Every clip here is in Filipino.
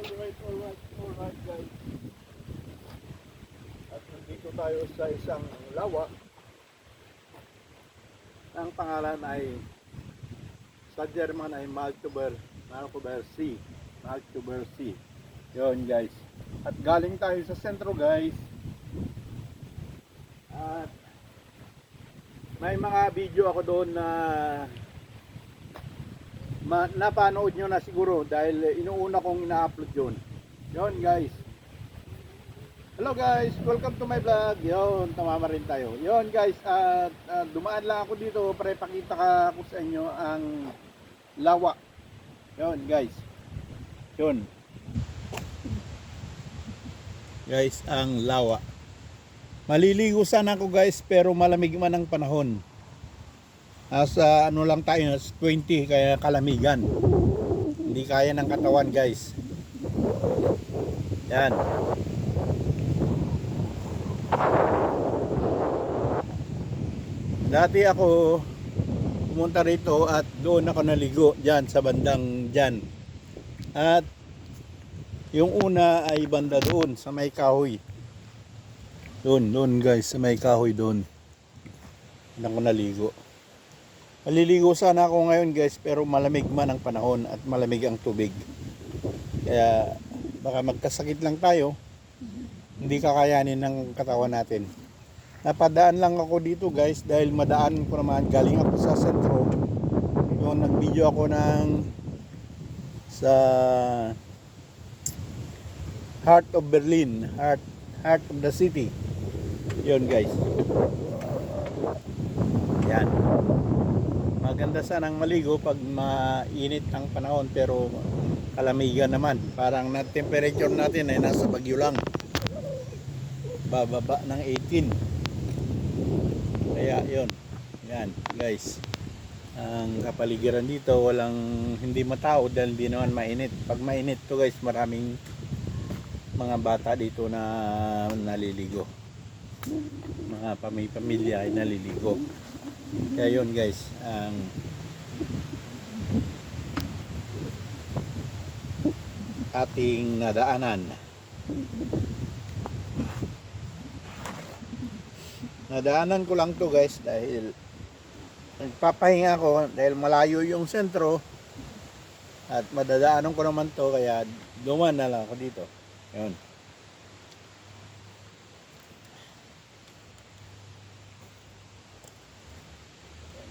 Alright guys. At nandito tayo sa isang lawa. Ang pangalan ay sa German ay Malteber Sea. Malteber Sea. Yun guys. At galing tayo sa sentro guys. At may mga video ako doon na napanood nyo na siguro dahil inuuna kong ina-upload yun. Yun guys. Hello guys, welcome to my vlog. Yun, tamama rin tayo. Yun guys, at dumaan lang ako dito para ipakita ko sa inyo ang lawa. Yun guys. Yun. Guys, ang lawa. Maliligo sana ako guys, pero malamig man ang panahon. Nasa ano lang tayo, 20 kaya kalamigan. Hindi kaya ng katawan guys. Yan. Dati ako pumunta rito at doon ako naligo diyan sa bandang diyan. At yung una ay banda doon sa may kahoy. Doon guys, sa may kahoy doon. Doon ako naligo. Maliligo sana ako ngayon guys, pero malamig man ang panahon at malamig ang tubig. Kaya baka magkasakit lang tayo. Hindi kakayanin ng katawan natin. Napadaan lang ako dito guys dahil madaan ko naman, galing ako sa sentro. Yung nag-video ako sa Heart of Berlin, Heart of the City. Yun guys. Yan. Maganda sanang maligo pag mainit ang panahon, pero kalamigan naman. Parang na temperature natin ay nasa bagyo lang. Bababa ng 18. Kaya yun. Yan guys. Ang kapaligiran dito walang, hindi matao dahil hindi naman mainit. Pag mainit to guys, maraming mga bata dito na naliligo. Mga pamilya ay naliligo. Kaya yun guys, ang ating nadaanan. Nadaanan ko lang to guys dahil nagpapahinga ako dahil malayo yung sentro at madadaanan ko naman to, kaya duman na lang ako dito. Yun.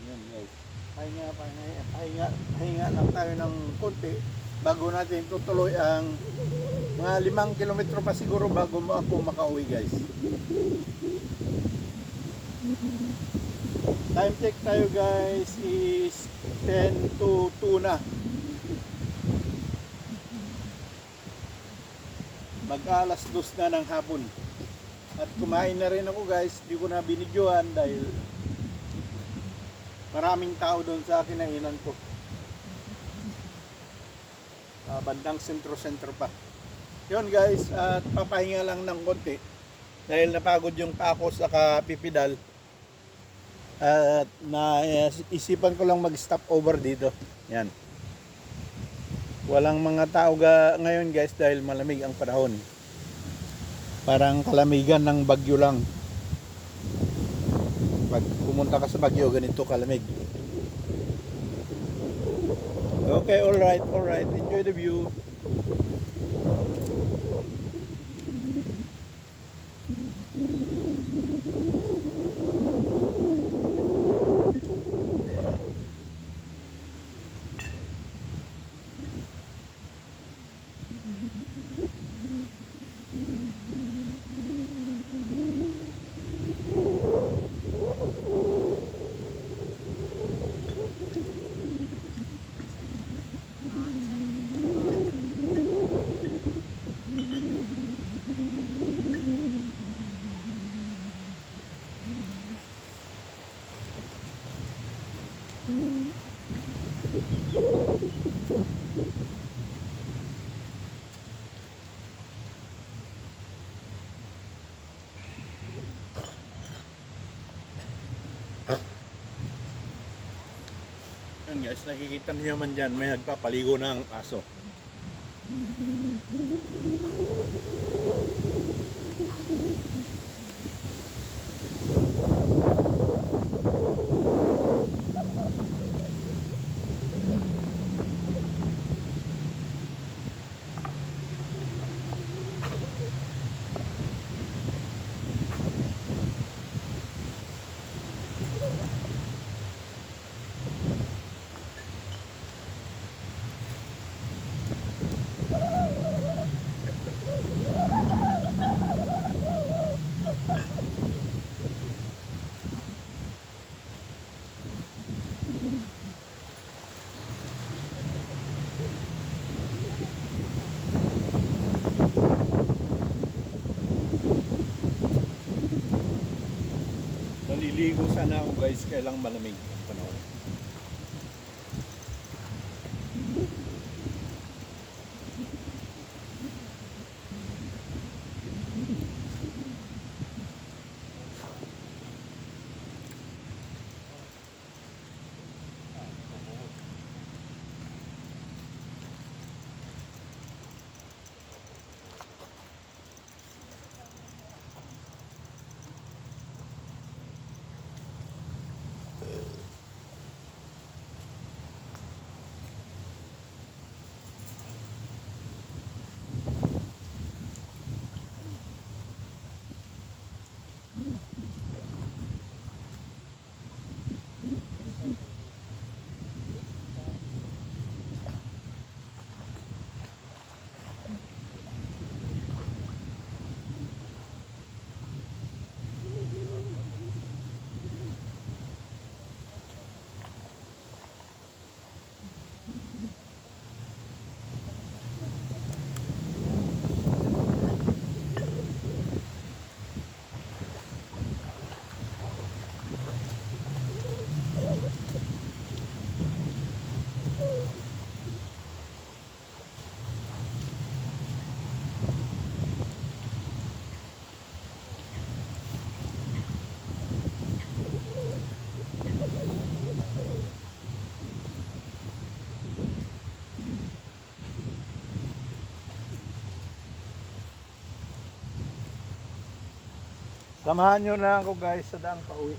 Yan guys. Pahinga lang tayo ng konti bago natin tutuloy ang mga 5 kilometro pa siguro bago ako makauwi guys. Time check tayo guys is 10 to 2 na. Mag-alas 2 na ng hapon. At kumain na rin ako guys. Di ko na binidyohan dahil maraming tao doon sa akin na inan ko. Bandang sentro-sentro pa. Yun guys, at papahinga lang ng konti dahil napagod yung pako sa kapipidal. At naisipan ko lang mag-stop over dito. Yan. Walang mga tao ngayon guys dahil malamig ang panahon. Parang kalamigan ng bagyo lang. Pag pumunta ka sa bagyo, ganito kalamig. Okay, alright. Enjoy the view. Yan guys, nakikita niyo man dyan, may nagpapaligo ng aso. Naliligo sana ako guys, kailang malamig ang panahon. Samahan nyo na ako guys sa daang pauwi.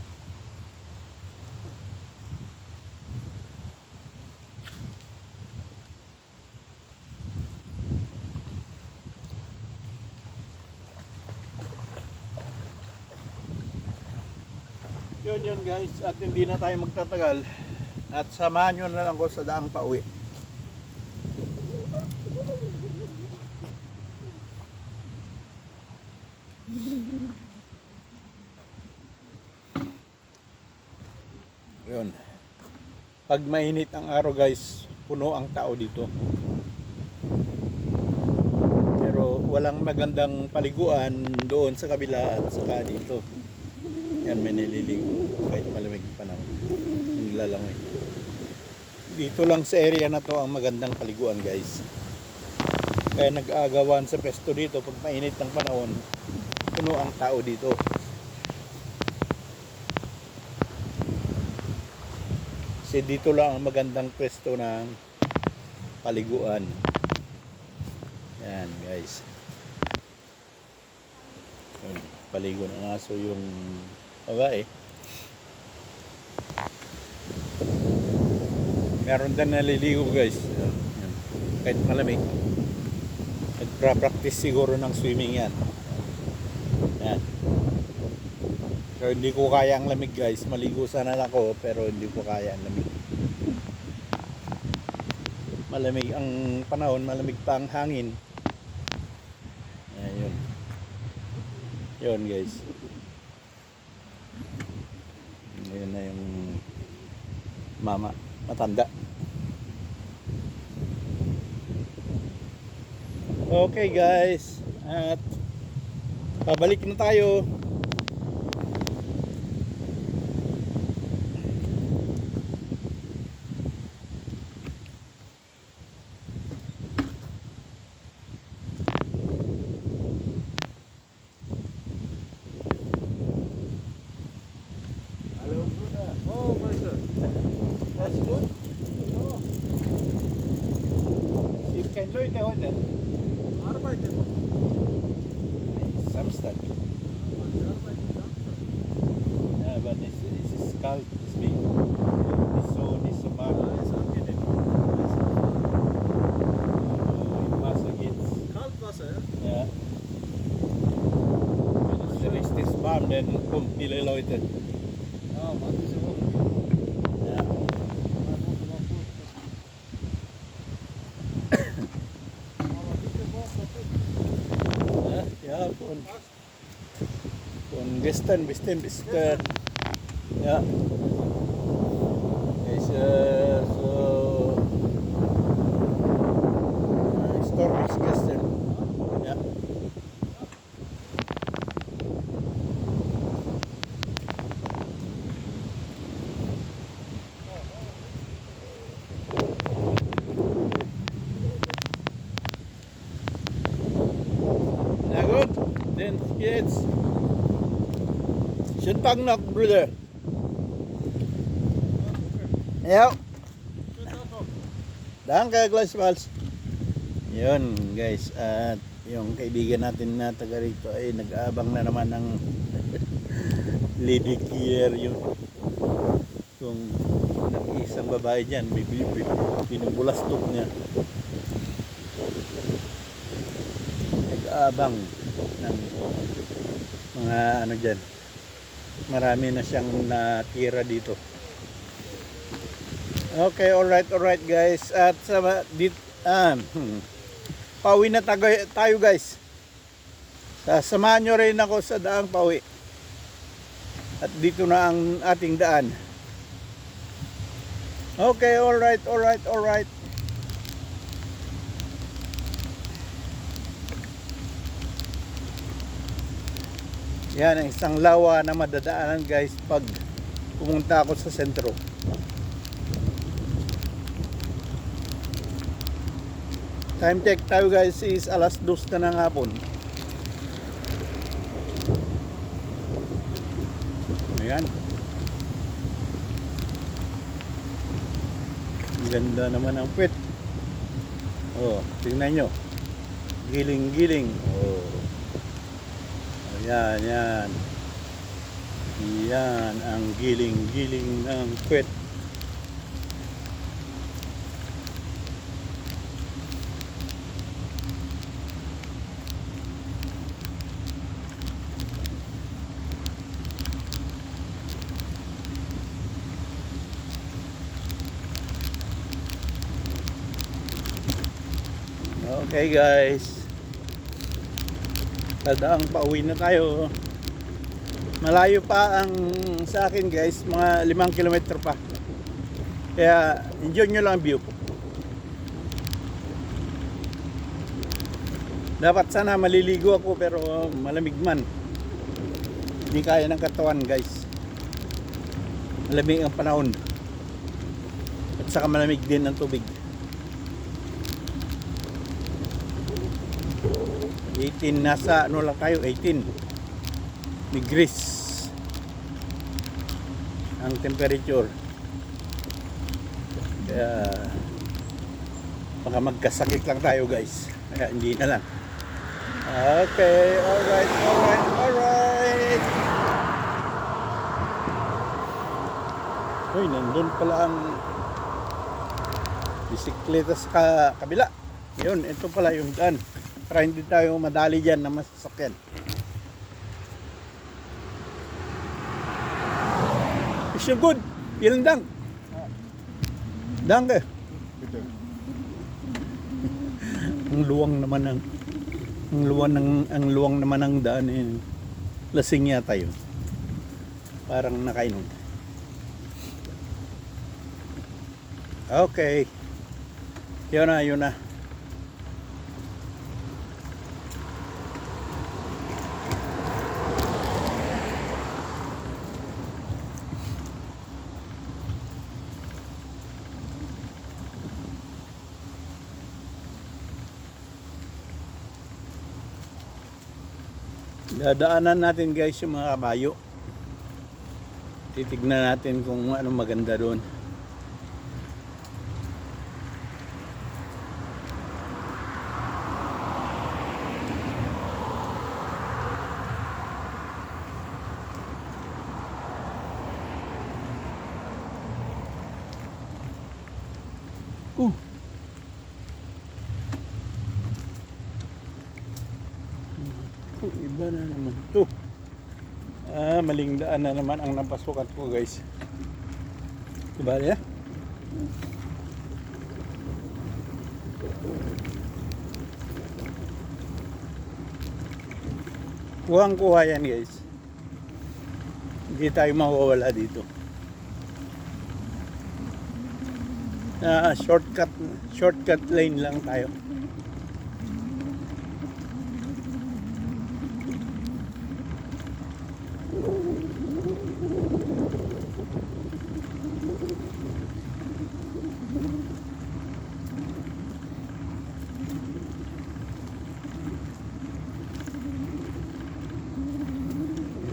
Yun guys, at hindi na tayo magtatagal. At samahan nyo na lang ako sa daang pauwi. Yun. Pag mainit ang araw guys, puno ang tao dito. Pero walang magandang paliguan doon sa kabila at saka dito. Yan, may nililigo kahit malamig pa naman. Naglalangoy. Dito lang sa area na to ang magandang paliguan guys. Kaya nag-aagawan sa pesto dito pag mainit ang panahon, puno ang tao dito. Kasi dito lang ang magandang pwesto ng paliguan. Yan guys. Yun, paligo ng aso yung babae. Meron din naliligo guys. Yan. Kahit malamig. Nagpra-practice siguro ng swimming yan. Yan. So, hindi ko kaya ang lamig guys. Maligo sana ako pero hindi ko kaya ang lamig. Malamig ang panahon, malamig pa ang hangin. Ayun. Yun guys. Yun na yung mama, matanda. Okay guys. At pabalik na tayo. Leute heute. Arbeitet. Boom, pilih Leute. Ja, bagus auch. Ja. Aber bitte was Ja, ja, von gestern bis ja. Is so storm is gestern. Ja. Na gut, dann geht's. Schönen Tag noch, Bruder. Ja. Danke, gleichfalls. Yun, guys. At yung kaibigan natin na taga rito ay nag-aabang na naman ng lady care yun. Kung nag-isang babae dyan, binubulastok niya. Nag-aabang ng mga ano dyan. Marami na siyang natira dito. Okay, alright guys. At sa pauwi na tayo guys. Sasamahan nyo rin ako sa daang pauwi. At dito na ang ating daan. Okay, alright. Yan ang isang lawa na madadaanan guys pag pumunta ako sa sentro. Time check tayo guys is alas 2 na ng hapon. Ayan. Ganda naman ang puwet. Oh, tingnan nyo. Giling-giling. Oh. Ayan, yan. Yan ang giling-giling ng puwet. Okay guys, tadaang pauwi na tayo. Malayo pa ang sa akin guys, mga 5 kilometro pa. Kaya enjoy nyo lang ang view. Dapat sana maliligo ako pero malamig man. Hindi kaya ng katawan guys. Malamig ang panahon. At saka malamig din ang tubig. 18, nasa ano lang tayo, 18 degrees ang temperature. Kaya baka magkasakit lang tayo guys, kaya hindi na lang. Okay, alright. Uy, nandun pala ang bisikleta sa kabila. Yun, ito pala yung daan para hindi tayo madali dyan na masasakyan. Is you good? Vielen Dank. Danke. Bitte. Ang luwang naman ng daan eh. Lasing yata yun. Parang nakainom. Okay. Yun na. Dadaanan natin guys yung mga kabayo. Titignan natin kung anong maganda doon. Iba na naman ito. Maling daan na naman ang napasukan ko guys. Diba ya? Kuhang-kuha yan guys. Hindi tayo mawawala dito. Shortcut lane lang tayo.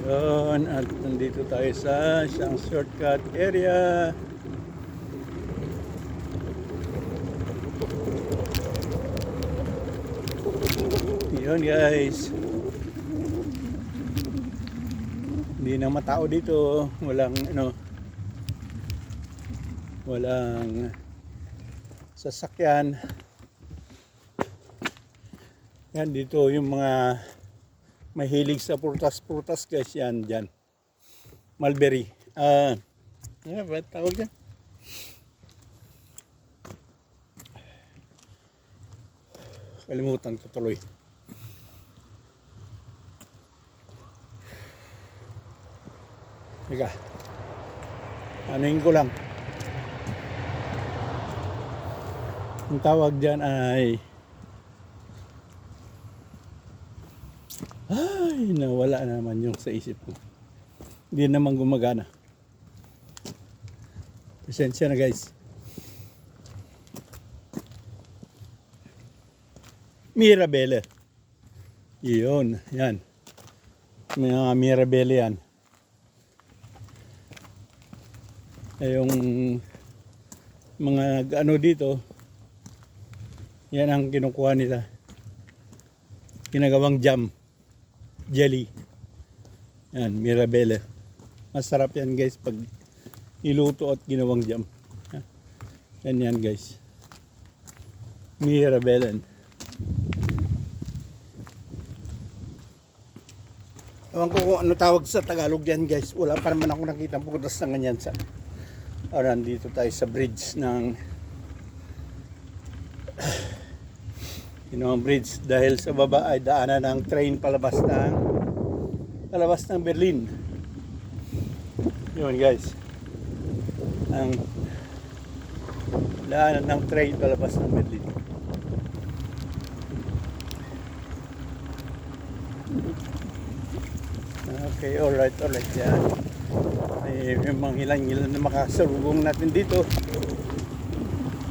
Yun, at nandito tayo sa isang shortcut area. Yun guys. Hindi na matao dito. Walang sasakyan. Yan dito yung mga mahilig sa prutas guys, yan dyan. Mulberry. Ba tawag yan? Kalimutan ko tuloy. Teka. Anuhin ko lang. Ang tawag dyan ay nawala na naman yung sa isip ko. Hindi naman gumagana. Pasensya na guys. Mirabelle. Yun, yan. Mga Mirabelle yan. Yung mga ano dito, yan ang kinukuha nila. Ginagawang jam. Jelly. Yan, Mirabelle. Masarap yan guys pag iluto at ginawang jam. Yan guys. Mirabelle. Ewan ko kung ano tawag sa Tagalog yan guys. Wala pa naman ako nakita putas na ganyan sa nandito tayo sa bridge ng bridge dahil sa baba ay daanan ng train palabas ng Berlin. Yun guys, ang daanan ng train palabas ng Berlin. Okay, alright yan. May mga ilan na makasalubong natin dito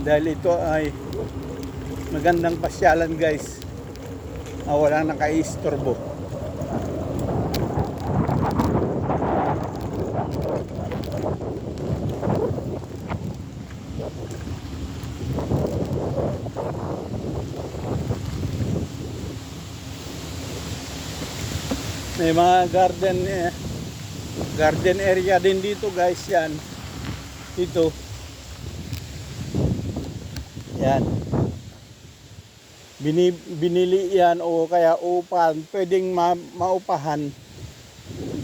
dahil ito ay magandang pasyalan guys. Walang nakaistorbo. May mga garden area din dito guys, yan. Dito. Yan. Binili yan o kaya upahan, pwedeng maupahan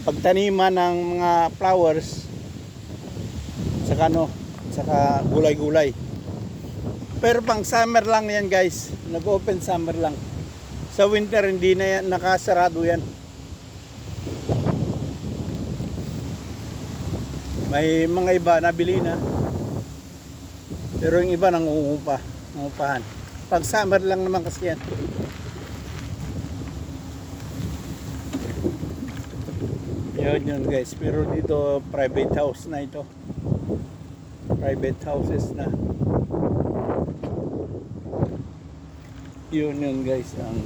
pagtaniman ng mga flowers saka gulay-gulay. Pero pang summer lang yan guys, nag-open summer lang. Sa winter hindi na yan, nakasarado yan. May mga iba nabili na, pero yung iba nangungupahan. Pag summer lang naman kasi yan. Yun guys, pero dito private house na ito. Private houses na. Yun guys, ang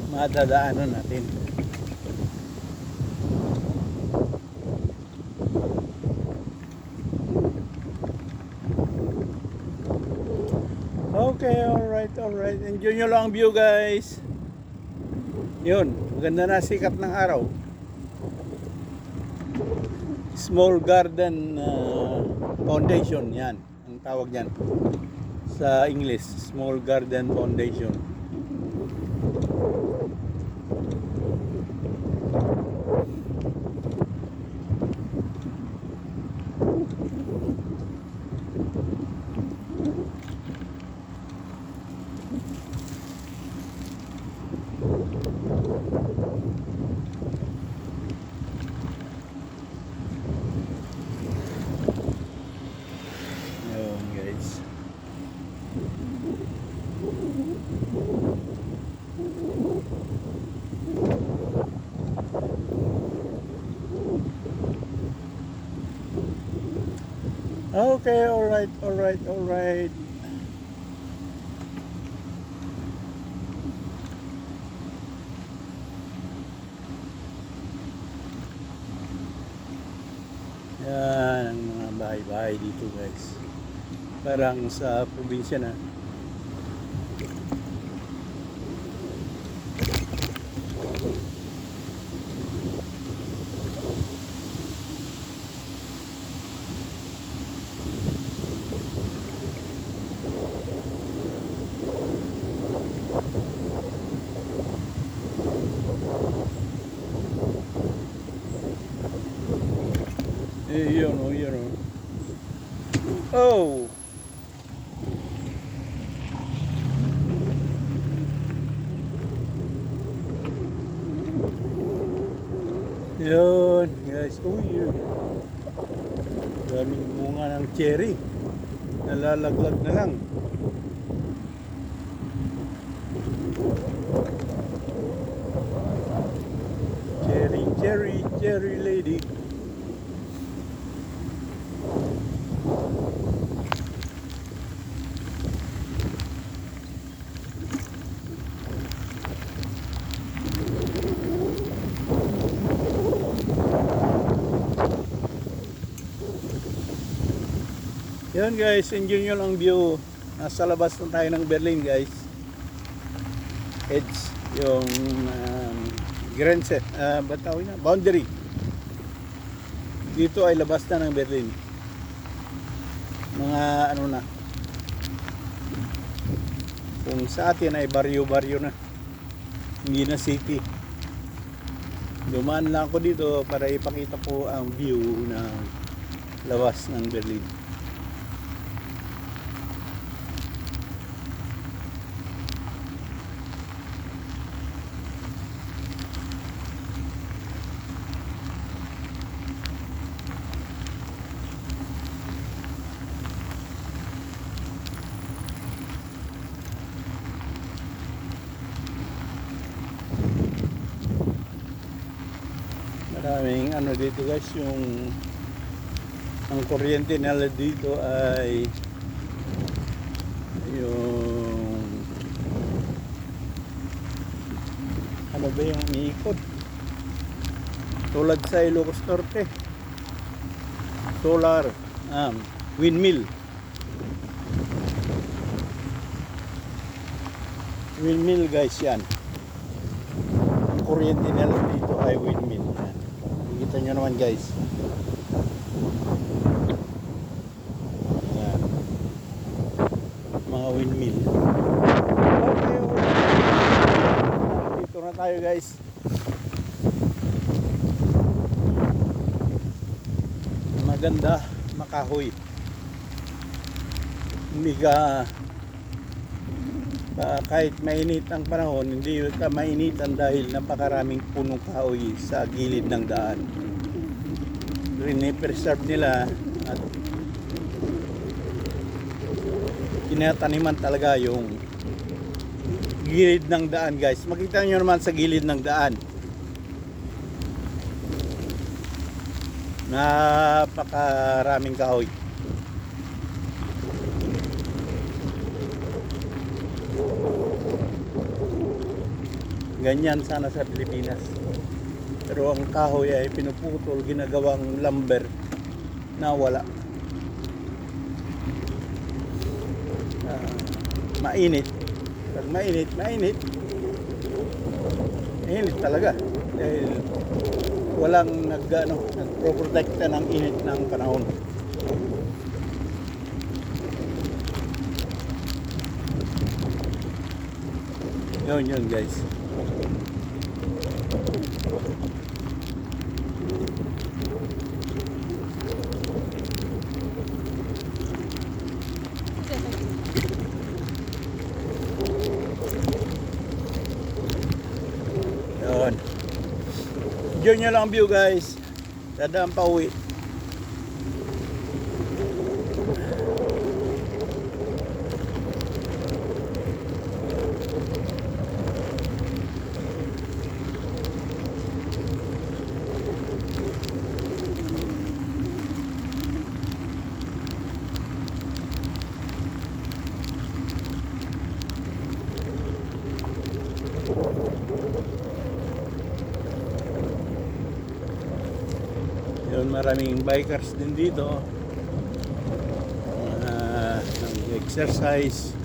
madadaanan natin. Okay, alright. Enjoy nyo lang ang view guys. Yun, maganda na sikat ng araw. Small Garden Foundation, yan ang tawag yan sa English. Small Garden Foundation. Okay, alright, alright, alright. Yan ang mga bahay-bahay dito guys. Parang sa probinsya na. Yun o, yun o. Oh! Yun, guys. Oh, yun. Daming bunga ng cherry. Nalalaglag na lang. Cherry, cherry, cherry lady. Yan guys, enjoy nyo lang view. Nasa labas na tayo ng Berlin guys. Edge, yung Grenze, ba't tawag na? Boundary. Dito ay labas na ng Berlin. Mga ano na. Kung sa atin ay baryo-baryo na. Hindi na city. Dumaan lang ako dito para ipakita ko ang view ng labas ng Berlin. Maraming ano dito guys, yung ang kuryente nila dito ay yung ano ba yung umiikot tulad sa Ilocos Norte, solar windmill guys. Yan ang kuryente nila dito ay windmill. Kita nyo naman guys. Yan. Mga windmill. Okay, dito na tayo guys. Maganda, makahoy. Hindi ka kahit mainit ang panahon, hindi ka mainitan dahil napakaraming punong kahoy sa gilid ng daan. Rini-preserve nila at kinataniman talaga yung gilid ng daan guys. Makita nyo naman sa gilid ng daan. Napakaraming kahoy. Ganyan sana sa Pilipinas. Pero ang kahoy ay pinuputol, ginagawang lumber na wala. Mainit. Pag mainit, mainit talaga. Dahil walang nagproprotekta ng init ng panahon. Yun guys. Yun nyo lang view guys. Dadaan pa uwi. Yun, maraming bikers din dito. Nag-exercise.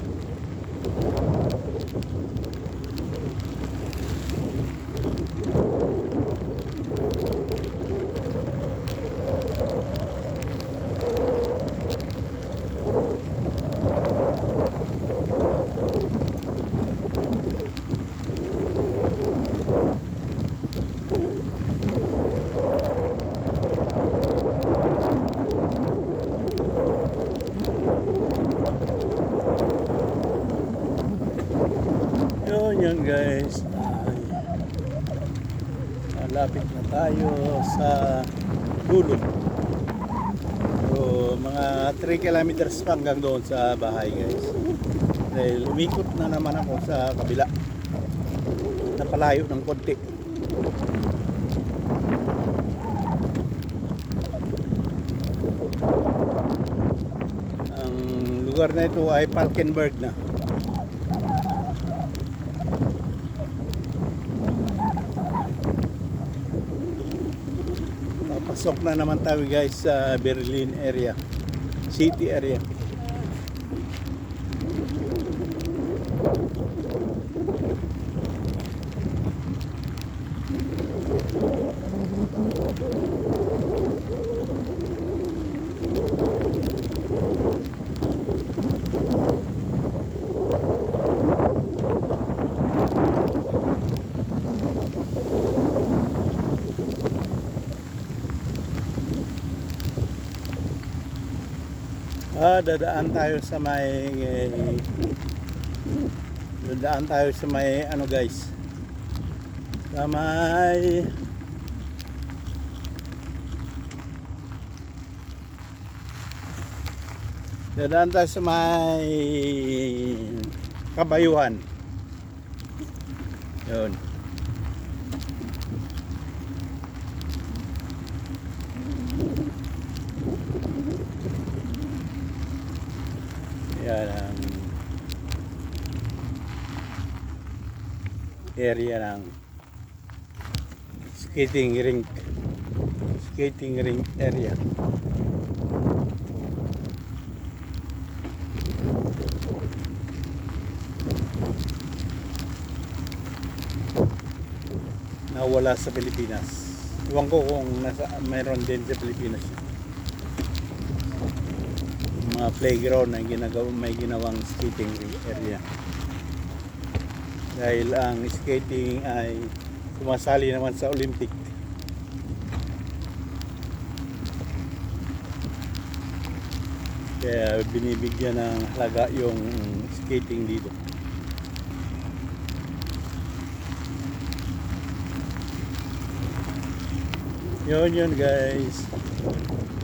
Yun guys. Malapit na tayo sa dulo. So, mga 3 kilometers pa hanggang doon sa bahay guys. Dahil umikot na naman ako sa kabila. Napalayo ng konti. Ang lugar na ito ay Falkenberg na. Pasok na naman tayo guys sa Berlin area, city area. Dadaan tayo sa may ano guys, sa may Kabayuhan. Yun. Yan ang area ng skating rink area. Nawala sa Pilipinas. Iwan ko kung mayroon din sa Pilipinas. Mga playground na may ginawang skating area. Dahil ang skating ay sumasali naman sa Olympic. Kaya binibigyan ng halaga yung skating dito. Yun guys.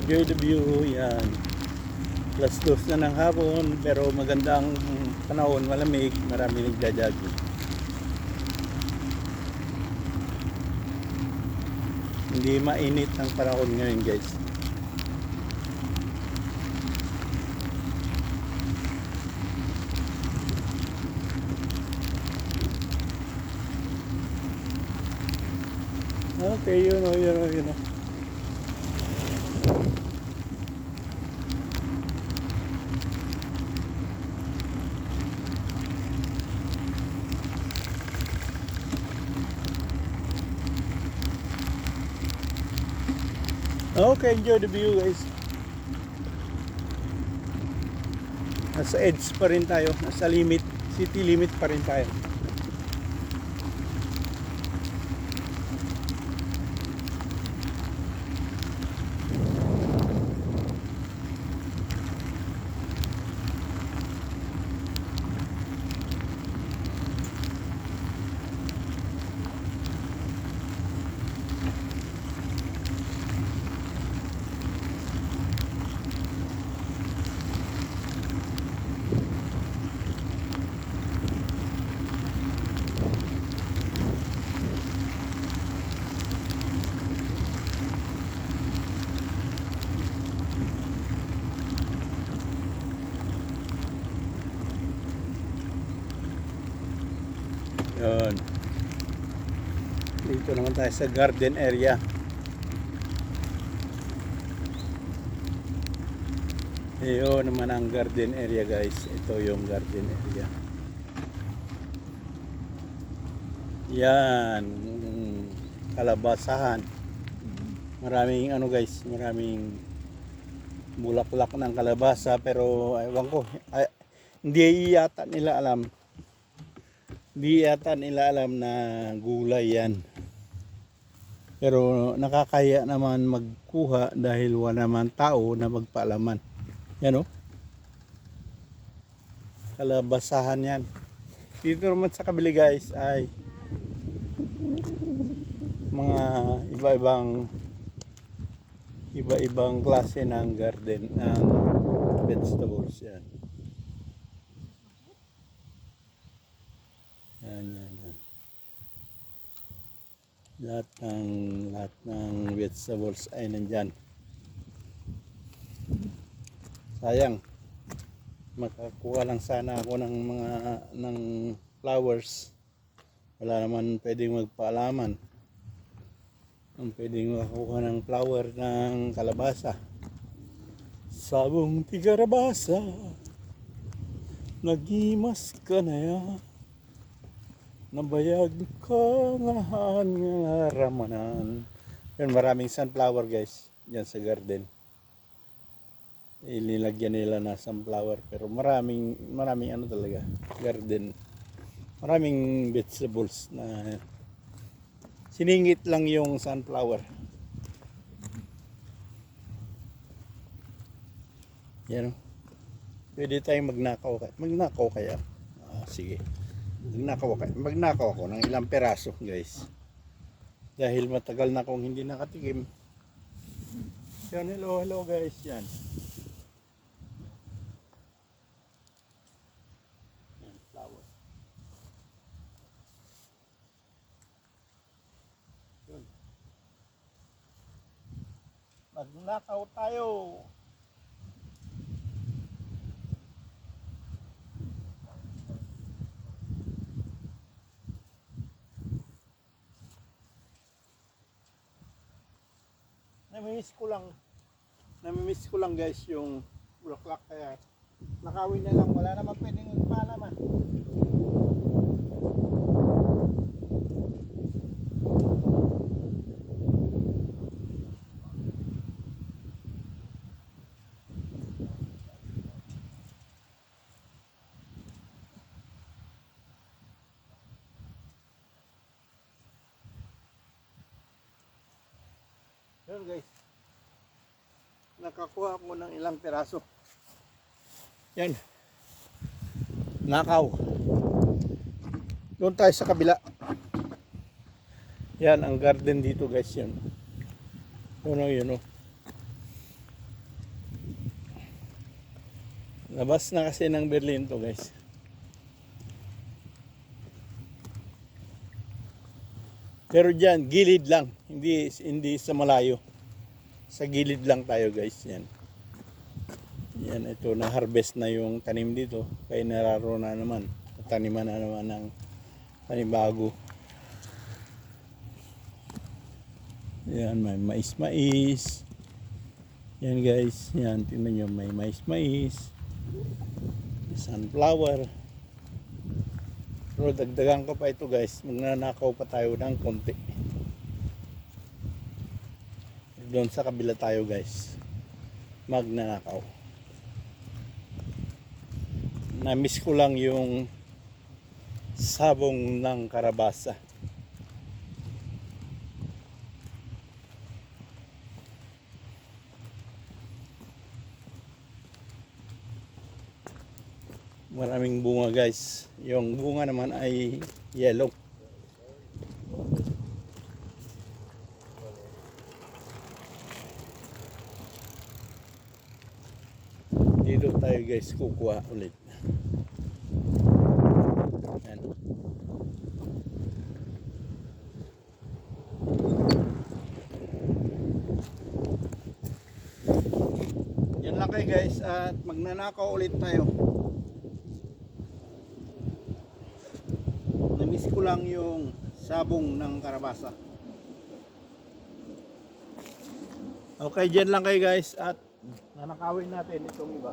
Enjoy the view. Yan. +2 na ng hapon, pero magandang panahon, malamig, marami nagja-jogging. Hindi mainit ang panahon ngayon guys. Okay, yun o. Okay, enjoy the view guys. Nasa edge pa rin tayo, nasa limit, city limit pa rin tayo. Yun. Dito naman tayo sa garden area. Ayun naman ang garden area guys. Ito yung garden area. Yan. Kalabasahan. Maraming ano guys, maraming bulaklak ng kalabasa pero ewan ko, hindi yata nila alam. Hindi yata nila alam na gulay yan. Pero nakakaya naman magkuha dahil wala naman tao na magpaalaman. Yan o. Kalabasahan yan. Dito naman sa kabili guys ay mga iba-ibang klase ng garden ng vegetables yan. Yan. Lahat ng vegetables ay nandyan. Sayang. Makakuha lang sana ako ng flowers. Wala naman pwedeng magpaalaman. Ang pwedeng makakuha ng flower ng kalabasa. Sabong tigarabasa, nagimas ka na yan. Nabayag ka ngahan nga ramanan. Yan, maraming sunflower guys. Yan sa garden. Ililagyan nila na sunflower. Pero maraming ano talaga. Garden. Maraming vegetables na siningit lang yung sunflower. Yan. Pwede tayong magnakaw. Magnakaw kaya? Sige. Magnakaw ako ng ilang peraso guys. Dahil matagal na akong hindi nakatikim. Yan, hello guys. Yan. Yan, flower. Yun. Magnakaw tayo. Namimiss ko lang guys yung bulaklak kaya nakawin na lang, wala naman pwedeng magpaalaman. Yun guys, nakakuha ako ng ilang peraso. Yan, nakaw. Doon tayo sa kabila. Yan ang garden dito guys. Yan yun o. Labas na kasi ng Berlin to guys. Pero dyan, gilid lang. Hindi sa malayo. Sa gilid lang tayo guys. Yan. Yan, ito na-harvest na yung tanim dito. Kaya nararo na naman. Taniman na naman ng panibago. Yan, may mais-mais. Yan guys. Yan, tingnan nyo. May mais-mais. Sunflower. Pero dagdagan ko pa ito guys, magnanakaw pa tayo ng konti. Doon sa kabila tayo guys, magnanakaw. Namiss ko lang yung sabong ng karabasa. Maraming bunga guys. Yung bunga naman ay yellow. Dito tayo guys kukuha ulit. Yan. Yan lang kayo guys at magnanakaw ulit tayo. Namiss ko lang yung sabong ng karabasa. Okay, dyan lang kayo guys at Nanakawin natin itong iba.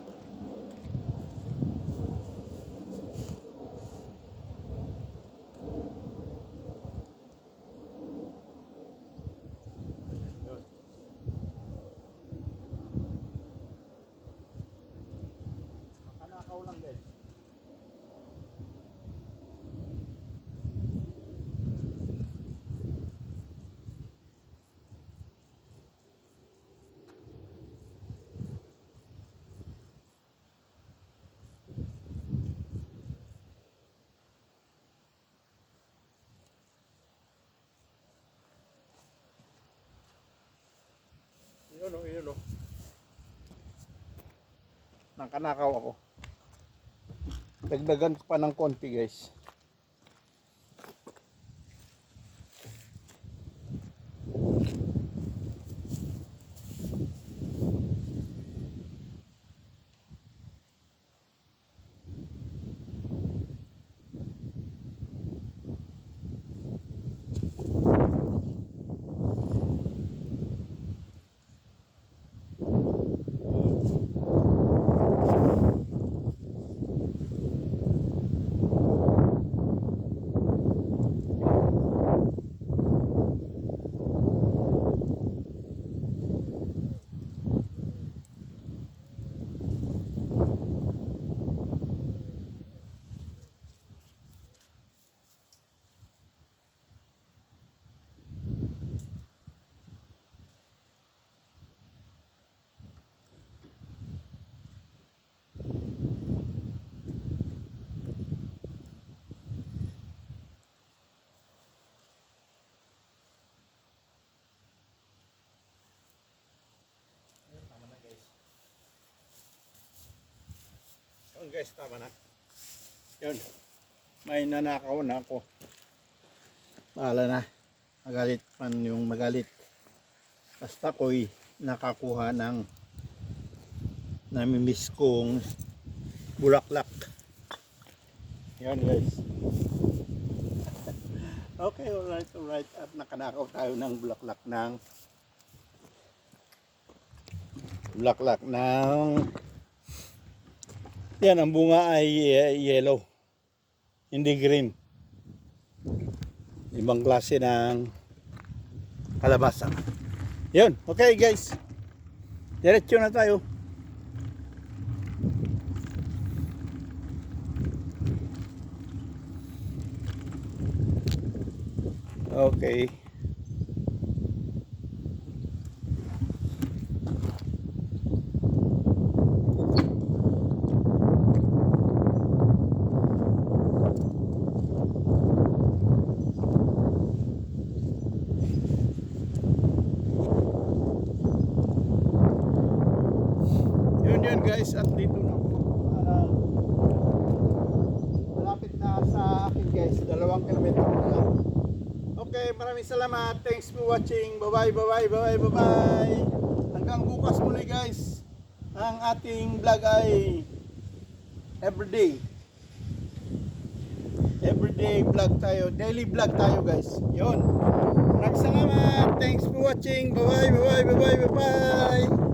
Yun. Makanakaw lang guys. Yun o. Nakanakaw ako. Dagdagan ko pa ng konti guys. Yun guys, tama na. Yun. May nanakaw na ako. Mahala na. Magalit man yung magalit. Basta ko'y nakakuha ng namimiss kong bulaklak. Yun guys. Okay, alright. At nakanakaw tayo ng bulaklak ng yan, ang bunga ay yellow, hindi green. Ibang klase ng kalabasa. Yun, okay guys. Diretso na tayo. Okay. Yun guys, at dito na ako. Malapit na sa akin guys, 2 kilometro na lang. Okay, maraming salamat. Thanks for watching. Bye bye. Hanggang bukas muli guys. Ang ating vlog ay everyday vlog tayo. Daily vlog tayo guys. Yun. Maraming salamat. Thanks for watching. Bye bye.